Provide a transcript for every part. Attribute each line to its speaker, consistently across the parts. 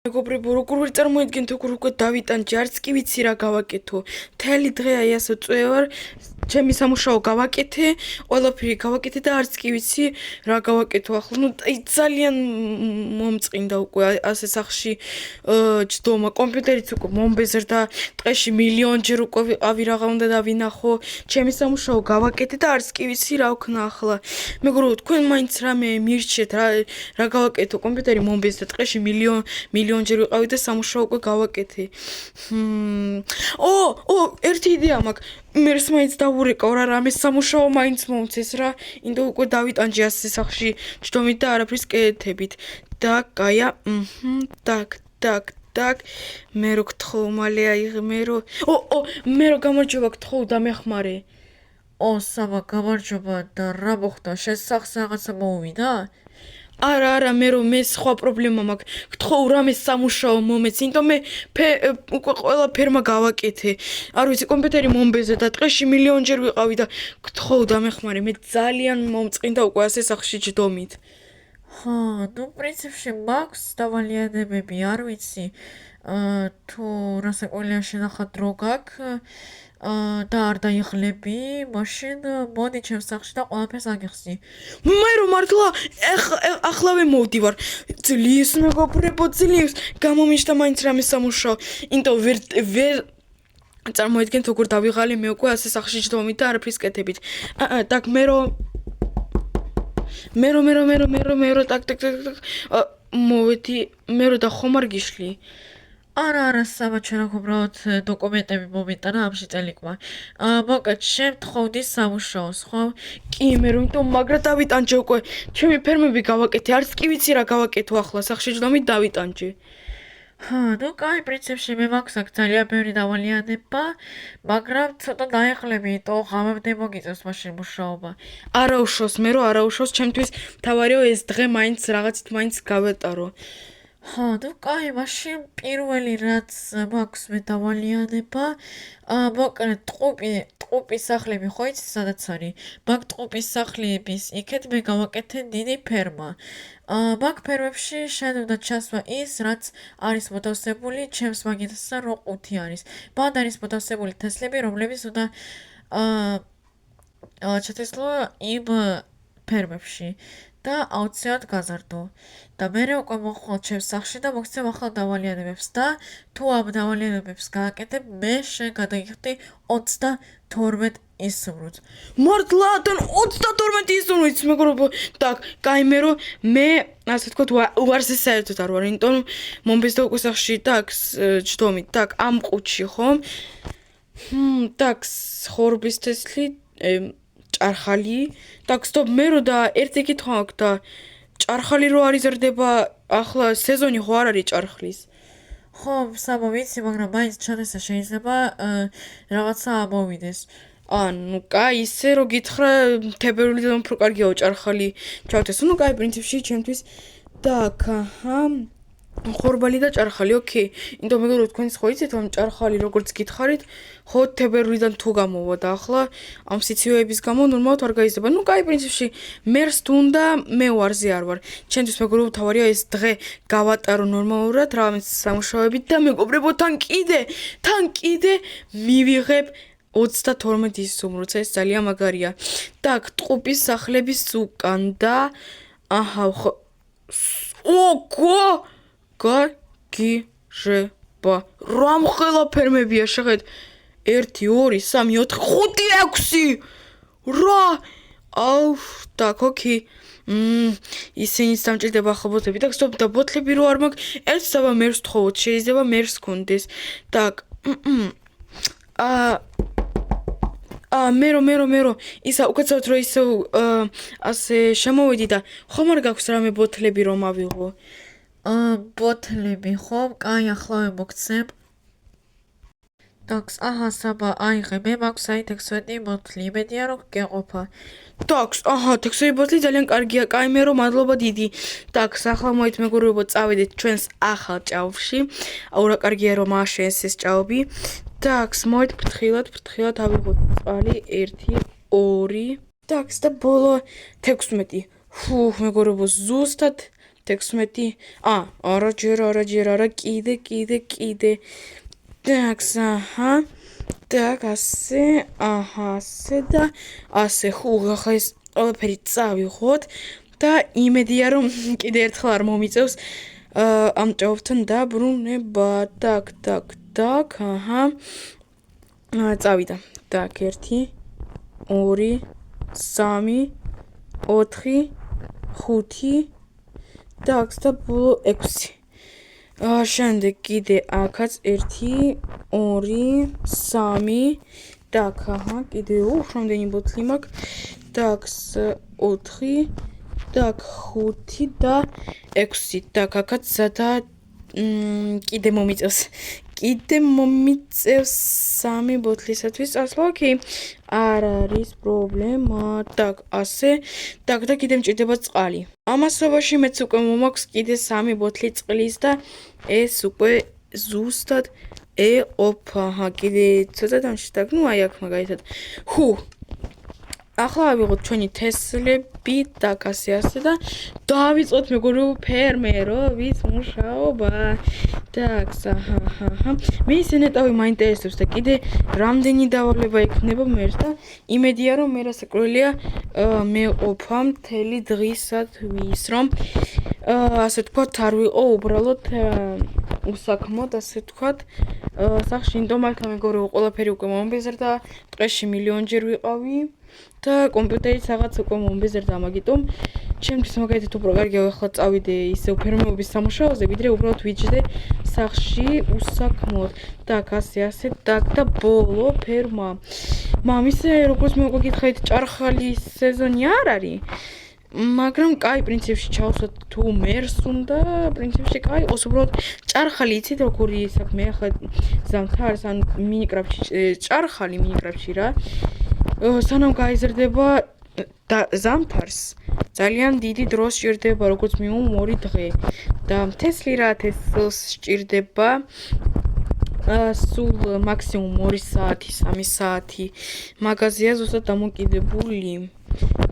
Speaker 1: მეგობრებო, როგორ ვერ წარმოიდგენთ, როგორ უკვე დავიტანჯე, არც კი ვიცი რა გავაკეთო. მთელი დღე აი ასე წვევარ, ჩემი სამუშაო გავაკეთე, ყველაფერი გავაკეთე და არც კი ვიცი რა გავაკეთო. ახლა ნუ ძალიან მომწყინდა უკვე ასე სახში ჯდომა, კომპიუტერიც უკვე მომბეზრდა, დღეში მილიონჯერ უკვე ვიყავი, რაღა უნდა დავინახო. ჩემი სამუშაო გავაკეთე და არც კი ვიცი რა ვქნა ახლა. მეგობრებო, თქვენ მაინც რამე მირჩიეთ რა გავაკეთო, კომპიუტერი მომბეზრდა, დღეში მილიონჯერ ვიყავი და სამუშაო უკვე გავაკეთე. ერთი იდეა მაქვს. მერს მაინც დავურეკავ რა რამე სამუშაო მაინც მომცეს რა. ინდო უკვე დავიტანჯე ასე სახში ჯდომით და არაფრის კეთებით. და კაია, так, მე რო გთხოვ მალე აიღე, მე რო გამარჯობა გთხოვ და მეხმარე.
Speaker 2: საბა გამარჯობა და რა მოხდა? შენ სახლს რაღაცა მოუვიდა?
Speaker 1: არა, მე სხვა პრობლემა მაქვს. გთხოვ რამე სამუშაო მომეც, იმიტომ მე უკვე ყველა ფერმა გავაკეთე. არ ვიცი, კომპიუტერი მომბეზრდა და დღეში მილიონჯერ ვიყავი და გთხოვ და მეხმარე, მე ძალიან მომწყინდა უკვე ასე სახში ჯდომით.
Speaker 2: ნუ პრინციპში მაქვს დავალიანებები, არ ვიცი. თუ რასაკვირველია შენახად რო გაქვს და არ დაიხლები, მაშინ მოდი ჩემს სახლში და ყველაფერს აგიხსნი.
Speaker 1: მე რომ მართლა ახლავე მოვდივარ. ძლიერს მეგობრებო, ძლიერს. გამომიჯდა მაინც რამე სამუშაო. იმიტომ ვერ წარმოიდგენთ როგორ დავიღალე მე უკვე ასე სახში ჯდომით და არაფრის კეთებით. так, მე რო так, მოვედი, მე რო და ხომ არ გიშლი?
Speaker 2: არა, საბა ჩვენ აქ უბრალოდ დოკუმენტები მომიტანა ამში წელიკმა. მოკლედ, შენ მთხოვდი სამუშაოს, ხო?
Speaker 1: კი, მე რომ იმიტომ მაგრა დავიტანჯე უკვე. ჩემი ფერმები გავაკეთე, არც კი ვიცი რა გავაკეთო ახლა, სახში ჯდომით დავიტანჯე.
Speaker 2: ნუ კაი, პრინციპში მე მაქვს აქ ძალიან ბევრი დავალიანება, მაგრამ ცოტა დაეხლები, იმიტომ ღამემდე მოგიწევს მაშინ მუშაობა.
Speaker 1: არა უშავს, მე რო არა უშავს, ჩემთვის თავარიო ეს დღე მაინც რაღაცით მაინც გავეტარო.
Speaker 2: ნუ კაი, მაშინ პირველი რაც მაქვს მე დავალიანება, მოკლედ ტყუპის სახლები ხო იცი სადაც არის? მაგ ტყუპის სახლების იქეთ მე გავაკეთე დიდი ფერმა. მაგ ფერმებში შენ უნდა ჩასვა ის, რაც არის მოთავსებული ჩემს მაგიდასთან რო ყუთი არის. მან არის მოთავსებული თესლები, რომლებიც უნდა ჩათესლო იმ ფერმებში. და აუცილებლად გაზარდო. და მერე უკვე მოხვალ ჩემს სახლში და მოგცემ ახალ დავალიანებებს და თუ ამ დავალიანებებს გააკეთებ, მე შენ გადაგიხდი 32 ისუნუց.
Speaker 1: მართლა და 32 ისუნუც, მეგობრებო. так, კაი, მე ასე თქვა უარსი საერთოდ არ ვარ, იმიტომ მომბეზრდა უკვე სახში так, ჯდომით, так, ამ ყუთში ხომ? так, ხორბის თესლი, ჭარხალი. так, სტოპ, მე რო და ერთი კითხვა აქვს და ჭარხალი რო არ იზრდება, ახლა სეზონი ხო არ არის ჭარხლის?
Speaker 2: ხო, საბა ვიცი, მაგრამ მაინც ჩანესა შეიძლება რაღაცა ამოვიდეს.
Speaker 1: ნუ კაი, ისე რო გითხრა, თებერვლიდან უფრო კარგიაო ჭარხალი ჩავთეს. ნუ კაი, პრინციპში ჩემთვის так, ხორბალი და ჭარხალი, ოკეი. იმიტომ მეგობრებო, თქვენს ხო იცით, რომ ჭარხალი როგორც გითხარით, ხო თებერვლიდან თუ გამოვა და ახლა ამ სიცივეების გამო ნორმალურად არ გაიზრდება. ნუ კაი, პრინციპში მერს თუნდა მე ვარზე არ ვარ. ჩემთვის მეგობრებო, თავარია ეს დღე გავატარო ნორმალურად, რაღაც სამუშაოებით და მეგობრებო, თან კიდე მივიღებ 32 ისუმრუც, ეს ძალიან მაგარია. так, ტყუპის სახლების უკან და ხო. გაგიჟება. რამ ხელა ფერმებია შეხედ? 1 2 3 4 5 6 რა? так, ოკეი. ისინი სამჭირდება ახლა ბოთლები. так, სტოპ, და ბოთლები რო არ მაქვს, ერთ საბა მერს თხოვოთ, შეიძლება მერს კონდეს. так, მე ისა უკაცრავად რო ისე ასე შემოვიდი და ხომ არ გაქვს რამე ბოთლები რომ ავიღო?
Speaker 2: ბოთლები ხო? კაი, ახლავე მოგცემ. так, საბა აიღე, მე მაქვს აი 16 ბოთლი, იმედია რომ გეყოფა.
Speaker 1: так, 16 ბოთლი ძალიან კარგია, კაი, მე რომ მადლობა დიდი. так, ახლა მოით მეგობრებო, წავედით ჩვენს ახალ ჭაობში. რა კარგია რომ ააშენეს ეს ჭაობი. так, მოით ფრთხილად ავიღოთ წყალი 1 2 так, და ბოლო 16. მეგობრებო, ზუსტად 16 არა კიდე так აჰა так ასე ასე და ასე ხა ეს ყველაფერი წავიღოთ და იმედია რომ კიდე ერთხელ არ მომიწევს ამ ჭაობთან დაბრუნება так აჰა წავიდა так 1 2 3 4 5 так და ბოლო 6 შემდეგ კიდე აქაც 1 2 3 так აჰა კიდე რამდენი ბოთლი მაქვს так 4 так 5 და 6 так აქაც სადა კიდე მომიწევს 3 ბოთლისათვის წასვლა ოკეი არ არის პრობლემა так ასე так და კიდე მჭირდება წყალი ამასობაში მეც უკვე მომაქვს კიდე 3 ბოთლი წყლის და ეს უკვე ზუსტად ეყოფა კიდე ცოტა დამშტა ну აი აქ მაგალითად ახლა ავიღოთ ჩვენი თესლები და ასე და დავიწყოთ მეგობრებო ფერმერობის მუშაობა так აჰა მე ეს ნეტავი მაინტერესებს და კიდე რამდენი დავალება იქნება მერს და იმედია რომ მე რასაკვირველია მეყოფა მთელი დღისათვის რომ ასე თქვათ არ ვიყო უბრალოდ უსაქმოდ ასე თქვათ სახში ინდომ აქ მეგობრებო ყველაფერი უკვე მომბეზრდა ტყეში მილიონჯერ ვიყავი და კომპიუტერით რაღაც უკვე მომბეზრდა მაგიტომ ჩემთვის მაგალითად უფრო კარგია ახლა წავიდე ისე ფერმერობის სამუშაოზე ვიდრე უბრალოდ ვიჯდე სახში უსაქმოდ так ასე так და ბოლო ფერმა მამისე როგორც მე უკვე გითხარით ჭარხალი სეზონი არ არის მაგრამ კაი პრინციპში ჩავსვათ თუ მერს უნდა პრინციპში კაი იყოს უბრალოდ ჭარხალი იცით როგორი საქმე ახლა ზამთარს ან მინიკრაფტში ჭარხალი მინიკრაფტში რა სანამ გაიზრდება და ზამთარს ძალიან დიდი დრო სჭირდება როგორც მინიმუმ 2 დღე და თესლი რა თესლს სჭირდება სულ მაქსიმუმ 2 საათი 3 საათი მაღაზია ზუსტად დამოკიდებული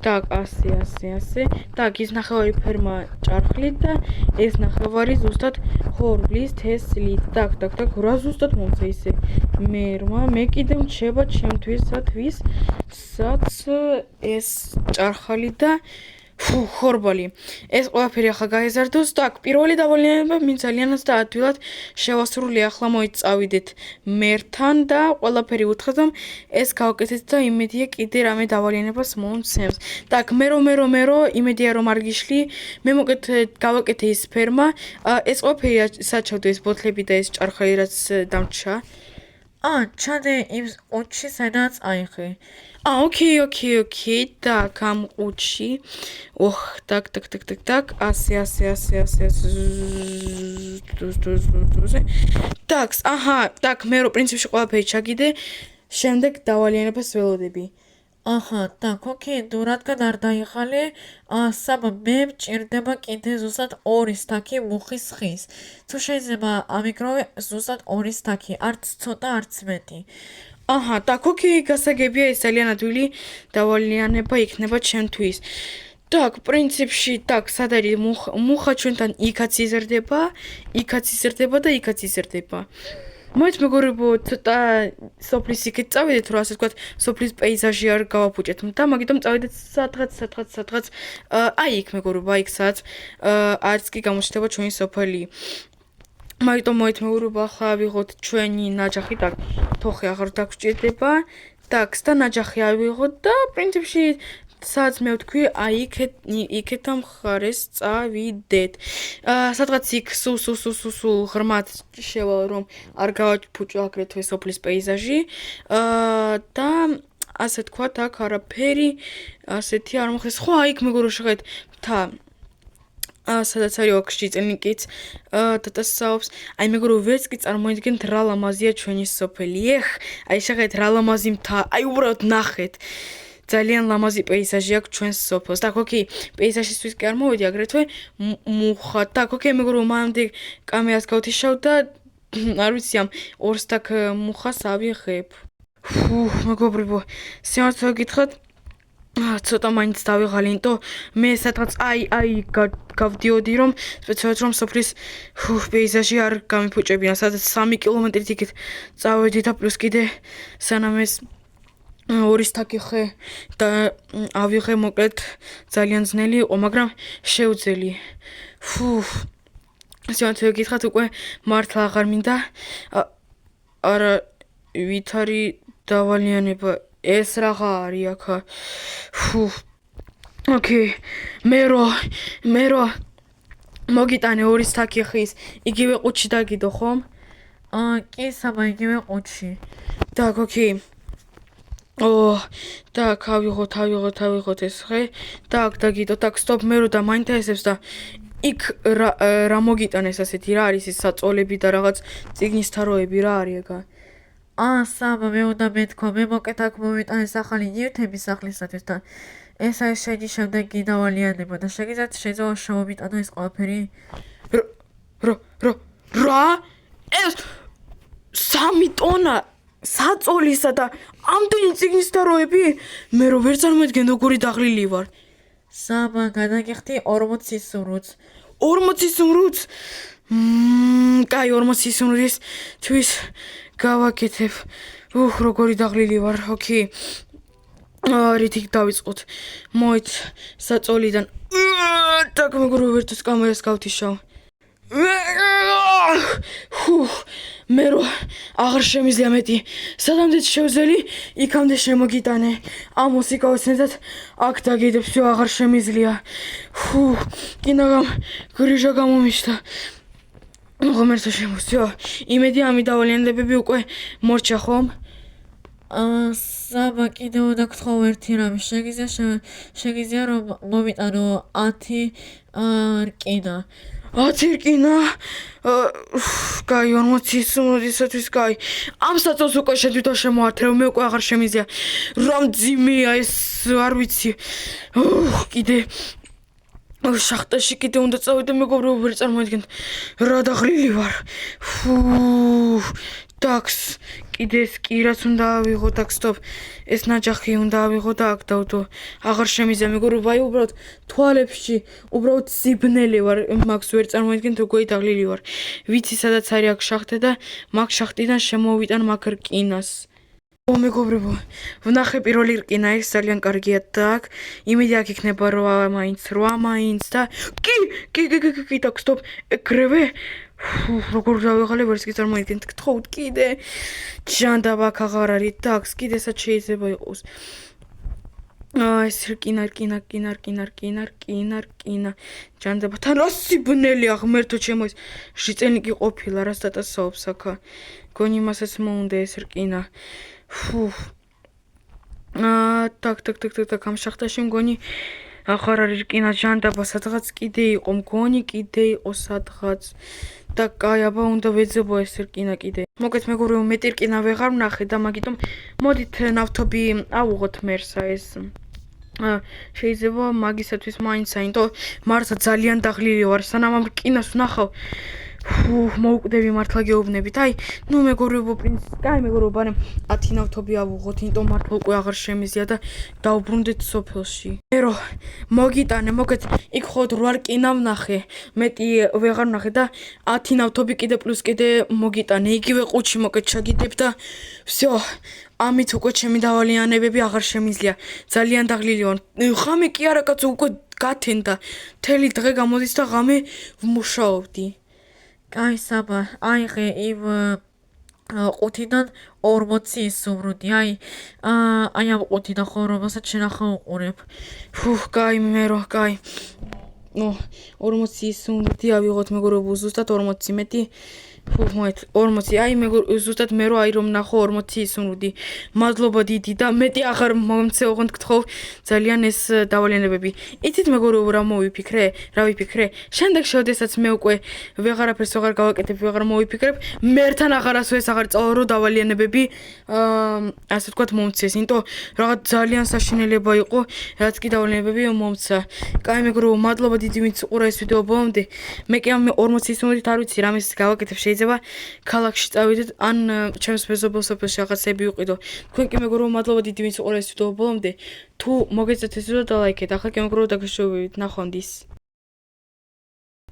Speaker 1: так ასე так ის ნახევარი ფერმა ჭარხლით და ეს ნახევარი ზუსტად ხორბლის თესლით так რა ზუსტად მომწე ისე მერმა მე კიდევ მრჩება ჩემთვისათვის საც ეს ჭარხალი და ხორბალი ეს ყველაფერი ახლა გაიზარდოს так პირველი დავალიანება მინ ძალიანაც და ადვილად შევასრულე ახლა მოიწავიდეთ მერთან და ყველაფერი უთხრა რომ ეს გავაკეთეთ და იმედია კიდე რამე დავალიანებას მომცემს так მე რომ იმედია რომ არ გიშლი მე მოკეთ გავაკეთე ის ფერმა ეს ყველაფერი საჩავდე ეს ბოთლები და ეს ჭარხალი რაც დამჭა
Speaker 2: ჩადე იმ ყუთში სადაც აიღე
Speaker 1: ოკეი так ამ ყუთში так ასე так აჰა так მე რო პრინციპში ყველაფერი ჩაგიდე შემდეგ დავალიანებას ველოდები
Speaker 2: აჰა так ოკეი თუ რადგან არ დაიხალე საბა მე მჭირდება კიდე ზუსტად 2 სტაკი მუხის ხის თუ შეიძლება ამიგროვე ზუსტად 2 სტაკი არც ცოტა არც მეტი
Speaker 1: აჰა так ოკეი გასაგებია ეს ძალიან ადვილი დავალიანება იქნება ჩემთვის так პრინციპში так სად არის მუხა ჩვენთან იქაც იზრდება და იქაც იზრდება მოიც მეგობრებო ცოტა სოფლის იქით წავიდეთ რომ ასე ვთქვათ სოფლის პეიზაჟი არ გავაფუჭეთ და მაგიტომ წავიდეთ სადღაც აი იქ მეგობრებო აი იქ სადაც არც კი გამოჩნდება ჩვენი სოფელი მაგიტომ მოით მეგობრებო ახლა ავიღოთ ჩვენი ნაჯახი так თოხი აღარ დაგჭირდება так და ნაჯახი ავიღოთ და პრინციპში სადაც მე ვთქვი აი იქეთ ამ ხარეს წავიდეთ სადღაც იქ სულ ღრმად შევალ რომ არ გავაფუჭო აგრეთვე სოფლის პეიზაჟი და ასე თქვა აქ არაფერი ასეთი არ მოხდეს ხო აი იქ მეგობრებო შეხედეთ მთა სადაც არის ოქში წელნიკიც დაწაობს აი მეგობრებო ვერც კი წარმოიდგენთ რა ლამაზია ჩვენი სოფელი აი შეხედეთ რა ლამაზი მთა აი უბრალოდ ნახეთ ძალიან ლამაზი პეიზაჟი აქვს ჩვენს სოფელს. Так, ოკეი, პეიზაჟისთვის კი არ მოვედი, აგრეთვე მუხა. Так, ოკეი, მეგობრებო, მანამდე კამერას გავთიშავ და არ ვიცი ამ 2 სტაკ მუხას ავიღებ. მეგობრებო, სიმართლე გითხრათ, ცოტა მაინც დავიღალი, იმიტომ მე სადღაც გავდიოდი რომ სპეციალურად რომ სოფლის პეიზაჟი არ გამიფუჭებინა, სადაც 3 კილომეტრით იქით წავედი და პლუს კიდე სანამ ეს ორის თაკიხე და ავიღე მოკლედ ძალიან ძნელი იყო, მაგრამ შევძელი. სიამოვნებით გითხრათ უკვე მართლა აღარ მინდა არა ვით არის დავალიანება ეს რაღა არის აქა. ოკეი, მე რო მოგიტანე ორის თაკიხის იგივე ყუთში დაგიდო ხომ?
Speaker 2: კი საბა იგივე ყუთში.
Speaker 1: Так, ოკეი. Так, ავიღოთ ეს ხე. Так, დაგიდო, так, სტოპ, მე რო დამაინტერესებს და იქ რა მოგიტანეს ასეთი რა არის ეს საწოლები და რაღაც წიგნის თაროები რა არის ეგა?
Speaker 2: საბა მე უნდა მეთქვა, მე მოკეთ აქ მოვიტანეს ახალი ნივთები სახლისათვის და ეს არის შეჯი შემდეგი დავალიანება და შეგიძლიათ შეიძლება შევამიტანო ეს ყველაფერი?
Speaker 1: რა? ეს 3 ტონა საწოლისა და ამდენი წიგნის თაროები? მე რო ვერ წარმოვიდგენ როგორი დაღლილი ვარ.
Speaker 2: საბა გადაგიხდი 40 სურუთს.
Speaker 1: 40 სურუთს? კაი 40 სურუთის თვის გავაკეთებ. როგორი დაღლილი ვარ. ოკეი. რითი დავიწყოთ. მოიც საწოლიდან. так, მეგობრებო, ვერთვის კამერას გავთიშავ. მე რო აღარ შემიძლია მეტი. სადამდეც შევძელი, იქამდე შემოგიტანე. ამ მუსიკას ნედად აქ დაგიდებ, всё აღარ შემიძლია. კინაღამ გრიჟა გამომიშთა. ღომერთო შემოსწო. იმედი ამი დავალიანებები უკვე მორჩა ხომ?
Speaker 2: საბა კიდევ უნდა გთხოვ ერთი რამე. შეგიძლია რომ მოვიტანო 10 რკინა.
Speaker 1: 10 რკინა? კაი 40 სურათისათვის კაი. ამ საწოლს უკვე შედვითონ შემოართრევ, მე უკვე აღარ შემიძლია. რა მძიმეა ეს, არ ვიცი. კიდე შახტაში კიდე უნდა წავიდე, მეგობრებო, ვერ წარმოვიდგენთ რა დაღლილი ვარ. ტაქს, კიდე ეს კირაც უნდა ავიღო, так, სტოპ. ეს ნაჯახი უნდა ავიღო და აქ დავდო. აღარ შემიძლია, მეგობრებო, აი უბრალოდ თვალებში, უბრალოდ სიბნელე ვარ, მაგს ვერ წარმოვიდგენთ როგორი დაღლილი ვარ. ვიცი სადაც არის აქ შახტი და მაგ შახტიდან შემოვიტან მაგ რკინას. მეგობრებო, ვნახე პირველი რკინა, ეს ძალიან კარგია და აქ იმედი აქ იქნება 8 მაინც და კი, так, სტოპ. ეგრევე როგორ დავიღალე ვერც კი წარმოვიდგენთ. გთხოვთ კიდე. ჯანდაბა აქ აღარ არის, так, კიდესაც შეიძლება იყოს. ეს რკინა. ჯანდაბა თან რა სიბნელი აღმერთო ჩემო ეს შიწენიკი ყოფილა რას დატასაობს აქა. გონი მასაც მოუნდა ეს რკინა. так, ამ შახტაში მგონი აღარ არის რკინა. ჯანდაბა სადღაც კიდე იყო, მგონი კიდე იყო სადღაც. და კაი, აბა უნდა ვეძებო ეს რკინა კიდე. მოკეთ მეგობრებო, მეტი რკინა ვეღარ ვნახე და მაგიტომ მოდით ნავთობი ავუღოთ მერსა ეს. შეიძლება მაგისათვის მაინცა, იმიტომ მართლა ძალიან დაღლილი ვარ, სანამ ამ რკინას ვნახავ. მოუკვდები მართლა გეუბნებით. აი, ნუ მეგობრებო, კაი მეგობრებო, ბარემ 10 ნავთობი ავუღოთ, იმიტომ მართლა უკვე აღარ შემიძლია და დავბრუნდეთ სოფელში. მე რო მოგიტანე, მოკეთ იქ ხოთ 8 რკინა ვნახე, მეტი ვეღარ ვნახე და 10 ნავთობი კიდე პლუს კიდე მოგიტანე. იგივე ყუთში მოკეთ ჩაგიდებ და всё. ამით უკვე ჩემი დავალიანებები აღარ შემიძლია. ძალიან დაღლილი ვარ. ღამე კი არა კაცო, უკვე გათენდა. მთელი დღე გამოდის და ღამე ვმუშაობდი.
Speaker 2: კაი საბა, აიღე იმ ყუთიდან 40 სურუთი. აი ამ ყუთიდან ხო რომელსაც შენახა უყურებ.
Speaker 1: კაი მერო, კაი. 40 სურუთი ავიღოთ მეგობრებო, ზუსტად 40 მეტი. მოეთ 40. აი ზუსტად მე რო აი რომ ნახო 40 სურუთი. მადლობა დიდი და მეტი აღარ მომცე ოღონდ გთხოვ ძალიან ეს დავალიანებები. იცით მეგობრებო რა ვიფიქრე? შემდეგ შევდესაც მე უკვე ვეღარაფერს აღარ გავაკეთებ, ვეღარ მოვიფიქრებ. მერთან აღარასო ეს აღარ წავალ რო დავალიანებები ასე ვთქვათ მომცეს, იმიტომ რაღაც ძალიან საშინელება იყო, რაც კი დავალიანებები მომცა. კაი მეგობრებო, მადლობა დიდი ვინც უყურა ეს ვიდეო ბოლომდე. მე კი ამ 40-ის მომდით არ ვიცი რამის გავაკეთებ. შეიძლება ქალაქში წავიდეთ ან ჩემს მეზობელ სოფელში რაღაცები ვიყიდო. თქვენ კი მეგობრებო, მადლობა დიდი ვინც უყურა ეს ვიდეო ბოლომდე. თუ მოგეწონათ ეს ვიდეო და ლაიქეთ. ახლა კი მეგობრებო, დაგეშოვებით. ნახვამდის.